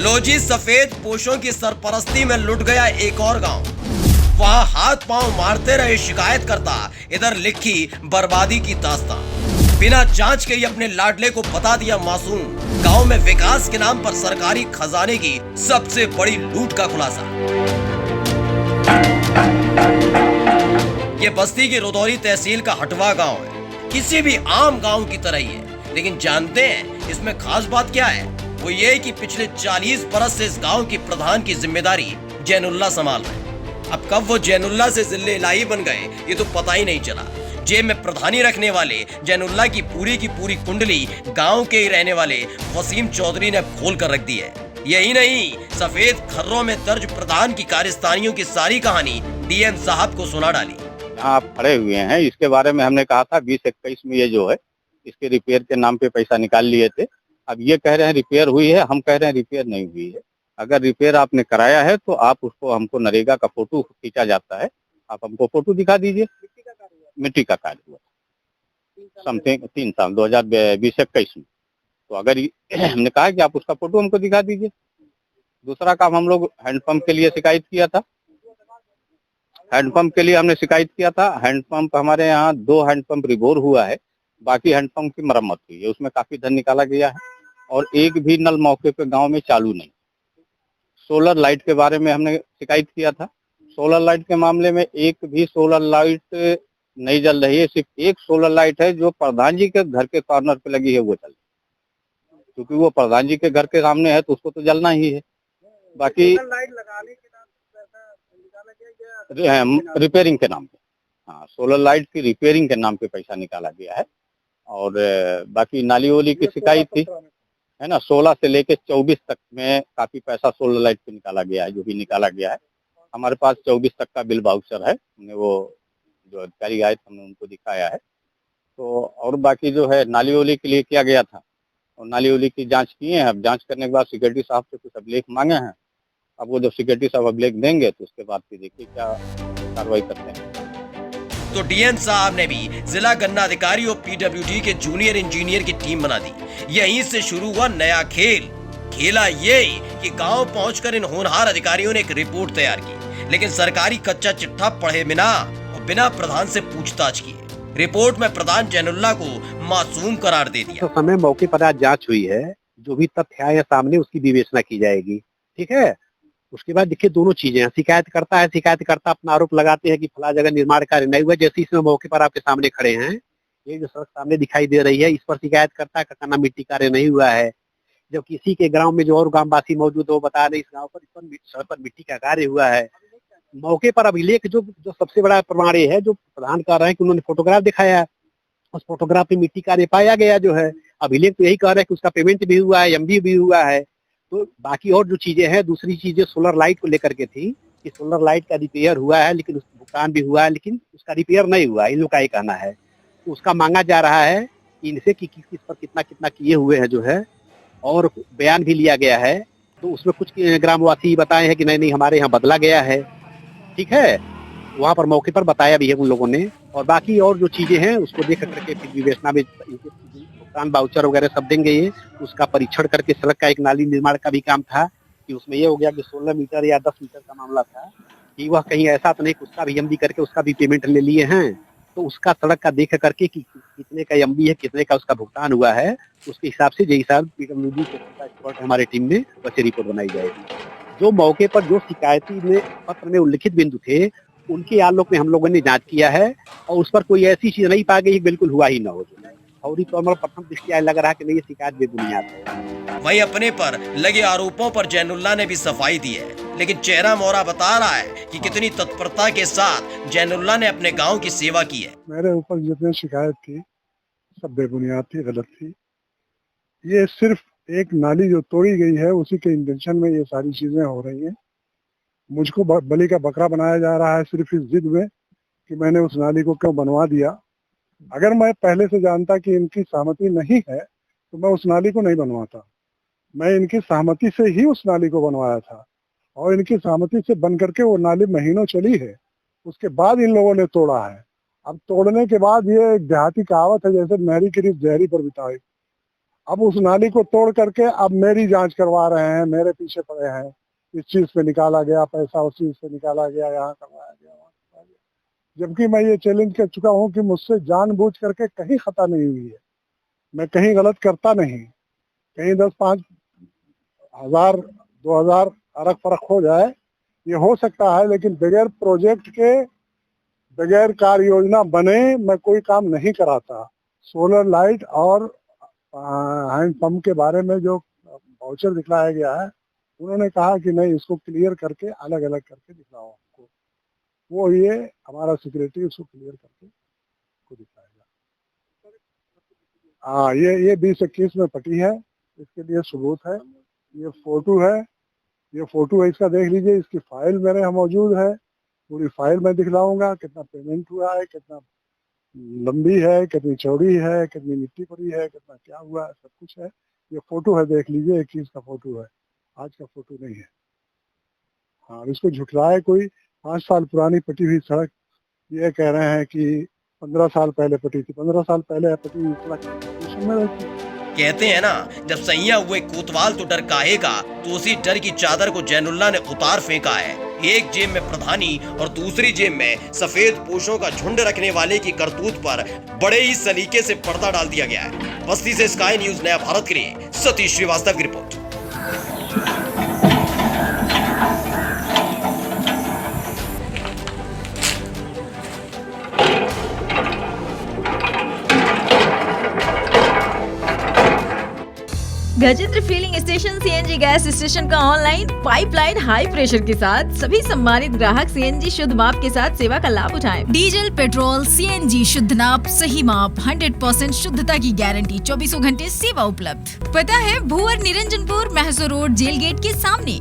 लोजी सफेद पोशों की सरपरस्ती में लुट गया एक और गांव। वहां हाथ पांव मारते रहे शिकायतकर्ता, इधर लिखी बर्बादी की दास्तान। बिना जांच के ही अपने लाडले को बता दिया मासूम। गांव में विकास के नाम पर सरकारी खजाने की सबसे बड़ी लूट का खुलासा। ये बस्ती की रुदौली तहसील का हटवा गांव है। किसी भी आम गांव की तरह ही है, लेकिन जानते हैं इसमें खास बात क्या है? वो ये कि पिछले 40 बरस से इस गांव की प्रधान की जिम्मेदारी जैनुल्लाह संभाल रहे हैं। अब कब वो जैनुल्लाह से जिले इलाही बन गए ये तो पता ही नहीं चला। जेब में प्रधानी रखने वाले जैनुल्लाह की पूरी कुंडली गांव के ही रहने वाले वसीम चौधरी ने खोल कर रख दी है। यही नहीं, सफेद खर्रों में दर्ज प्रधान की कारस्तानियों की सारी कहानी डीएम साहब को सुना डाली। यहाँ आप खड़े हुए हैं, इसके बारे में हमने कहा था 20-21 में ये जो है इसके रिपेयर के नाम पे पैसा निकाल लिए थे। अब ये कह रहे हैं रिपेयर हुई है, हम कह रहे हैं रिपेयर नहीं हुई है। अगर रिपेयर आपने कराया है तो आप उसको, हमको नरेगा का फोटो खींचा जाता है, आप हमको फोटो दिखा दीजिए। मिट्टी का कार्य हुआ समथिंग 3 साल 2020-21 में। तो अगर हमने कहा कि आप उसका फोटो हमको दिखा दीजिए। दूसरा काम, हम लोग हैंडपंप के लिए शिकायत किया था। हैंडपंप के लिए हमने शिकायत किया था। हैंडपंप हमारे यहाँ 2 हैंडपंप रिबोर हुआ है, बाकी हैंडपंप की मरम्मत हुई है, उसमें काफी धन निकाला गया है और एक भी नल मौके पे गांव में चालू नहीं। सोलर लाइट के बारे में हमने शिकायत किया था। सोलर लाइट के मामले में एक भी सोलर लाइट नहीं जल रही है। सिर्फ एक सोलर लाइट है जो प्रधान जी के घर के कॉर्नर पे लगी है, वो चल रही है, क्योंकि वो प्रधान जी के घर के सामने है तो उसको तो जलना ही है। बाकी लाइट लगाने के रिपेयरिंग के नाम पे, हाँ, सोलर लाइट की रिपेयरिंग के नाम पे पैसा निकाला गया है। और बाकी नाली ओली की शिकायत थी, है ना, 16 से लेके 24 तक में काफी पैसा सोलर लाइट पे निकाला गया है, जो भी निकाला गया है। हमारे पास 24 तक का बिल वाउचर है, हमने वो जो अधिकारी आए थे हमने उनको दिखाया है। तो और बाकी जो है नाली ओली के लिए किया गया था और नाली ओली की जांच किए हैं। अब जांच करने के बाद सिक्योरिटी साहब से कुछ अभिलेख मांगे हैं। अब वो जब सिक्योरिटी साहब अभिलेख देंगे तो उसके बाद फिर देखिए क्या कार्रवाई करते हैं। तो डीएम साहब ने भी जिला गन्ना अधिकारी और पीडब्ल्यूडी के जूनियर इंजीनियर की टीम बना दी। यहीं से शुरू हुआ नया खेल। खेला ये कि गांव पहुंचकर इन होनहार अधिकारियों ने एक रिपोर्ट तैयार की, लेकिन सरकारी कच्चा चिट्ठा पढ़े बिना और बिना प्रधान से पूछताछ किए रिपोर्ट में प्रधान जैनुल्लाह को मासूम करार दे दिया। तो समय मौके पर आज जांच हुई है, जो भी तथ्य आए सामने उसकी विवेचना की जाएगी, ठीक है। उसके बाद देखिए दोनों चीजें हैं। शिकायतकर्ता अपना आरोप लगाते हैं कि फला जगह निर्माण कार्य नहीं हुआ। जैसे इसमें मौके पर आपके सामने खड़े हैं, ये जो सड़क सामने दिखाई दे रही है, इस पर शिकायतकर्ता का कहना मिट्टी कार्य नहीं हुआ है। जब किसी के गांव में जो और गांववासी मौजूद है वो बता रहे इस गांव पर सड़क पर मिट्टी का कार्य हुआ है। मौके पर अभिलेख जो सबसे बड़ा प्रमाण है, जो प्रधान कह रहे हैं कि उन्होंने फोटोग्राफ दिखाया है, उस फोटोग्राफ में मिट्टी कार्य पाया गया जो है। अभिलेख तो यही कह रहे हैं कि उसका पेमेंट भी हुआ है, एमबी भी हुआ है। तो बाकी और जो चीजें हैं, दूसरी चीजें सोलर लाइट को लेकर के थी कि सोलर लाइट का रिपेयर हुआ है, लेकिन उसका भुगतान भी हुआ है, लेकिन उसका रिपेयर नहीं हुआ, इन लोग का ये कहना है। तो उसका मांगा जा रहा है कि इनसे कि किस पर कितना कितना किए हुए हैं जो है, और बयान भी लिया गया है। तो उसमें कुछ ग्रामवासी बताए हैं कि नहीं हमारे यहाँ बदला गया है, ठीक है, वहाँ पर मौके पर बताया भी है उन लोगों ने। और बाकी और जो चीजें हैं उसको देख करके फिर विवेचना में भुगतान वाउचर वगैरह सब देंगे। ये उसका परीक्षण करके, सड़क का एक नाली निर्माण का भी काम था कि उसमें ये हो गया कि 16 मीटर या 10 मीटर का मामला था कि वह कहीं ऐसा तो नहीं कि उसका भी एमबी करके उसका भी पेमेंट ले लिए हैं। तो उसका सड़क का देख करके कि कितने का एमबी है, कितने का उसका भुगतान हुआ है, उसके हिसाब से जय हिसाब पीडब्ल्यूडी के हमारे टीम में वैसे रिपोर्ट बनाई जाएगी। जो मौके पर जो शिकायती में पत्र में उल्लिखित बिंदु थे उनके आलोक में हम लोगों ने जांच किया है और उस पर कोई ऐसी चीज नहीं पाई गई बिल्कुल हुआ ही न हो। और प्रथम दृष्टया लग रहा है कि नहीं, ये शिकायत बेबुनियाद है। वहीं अपने पर लगे आरोपों पर जैनुल्लाह ने भी सफाई दी है, लेकिन चेहरा मोहरा बता रहा है कि कितनी तत्परता के साथ जैनुल्लाह ने अपने गांव की सेवा की है। मेरे ऊपर जितनी शिकायत थी सब बेबुनियाद थी, गलत थी। ये सिर्फ एक नाली जो तोड़ी गई है उसी के इंटेंशन में ये सारी चीजें हो रही हैं। मुझको बलि का बकरा बनाया जा रहा है सिर्फ इस जिद में कि मैंने उस नाली को क्यों बनवा दिया। अगर मैं पहले से जानता कि इनकी सहमति नहीं है तो मैं उस नाली को नहीं बनवाता। मैं इनकी सहमति से ही उस नाली को बनवाया था और इनकी सहमति से बन करके वो नाली महीनों चली है। उसके बाद इन लोगों ने तोड़ा है। अब तोड़ने के बाद ये एक देहाती कहावत है, जैसे नहरी की रीत जहरी पर बिताई। अब उस नाली को तोड़ करके अब मेरी जांच करवा रहे हैं, मेरे पीछे पड़े हैं, इस चीज पे निकाला गया पैसा, उस चीज पे निकाला गया, यहाँ करवाया गया, वहाँ करवाया गया। जबकि मैं ये चैलेंज कर चुका हूँ कि मुझसे जानबूझ करके कहीं खता नहीं हुई है, मैं कहीं गलत करता नहीं, कहीं 10-5 हजार 2000 अरक फरक हो जाए, ये हो सकता है, लेकिन बगैर प्रोजेक्ट के, बगैर कार्य योजना बने मैं कोई काम नहीं कराता। सोलर लाइट और हैंड पंप के बारे में जो वाउचर दिखलाया गया है, उन्होंने कहा कि नहीं, इसको क्लियर करके अलग अलग करके दिखाओ हमको, वो ये हमारा सिक्योरिटी उसको क्लियर करके को दिखाएगा। हाँ, ये 2021 में पटी है, इसके लिए सबूत है, ये फोटो है, इसका देख लीजिए, इसकी फाइल मेरे यहाँ मौजूद है, पूरी फाइल मैं दिखलाऊंगा, कितना पेमेंट हुआ है, कितना लंबी है, कितनी चौड़ी है, कितनी मिट्टी पड़ी है, कितना क्या हुआ है, सब कुछ है। ये फोटो है, देख लीजिए, 21 का फोटो है, आज का फोटो नहीं है। हाँ, इसको झुठलाए कोई 5 साल पुरानी पटी हुई सड़क, ये कह रहे हैं कि 15 साल पहले पटी थी, 15 साल पहले पटी हुई सड़क में रहती। कहते हैं ना, जब सैया हुए कोतवाल तो डर काहेगा, तो उसी डर की चादर को जैनुल्लाह ने उतार फेंका है। एक जेब में प्रधानी और दूसरी जेब में सफेद पोशों का झुंड रखने वाले की करतूत पर बड़े ही सलीके से पर्दा डाल दिया गया है। बस्ती से स्काई न्यूज नया भारत के लिए सतीश श्रीवास्तव की report. Gajendra filling station CNG gas station का ऑनलाइन पाइपलाइन हाई प्रेशर के साथ सभी सम्मानित ग्राहक सीएनजी शुद्ध माप के साथ सेवा का लाभ उठाएं। डीजल, पेट्रोल, सीएनजी शुद्ध नाप, सही माप, 100% शुद्धता की गारंटी, 24 घंटे सेवा उपलब्ध। पता है भूअर निरंजनपुर, महसो रोड, जेल गेट के सामने।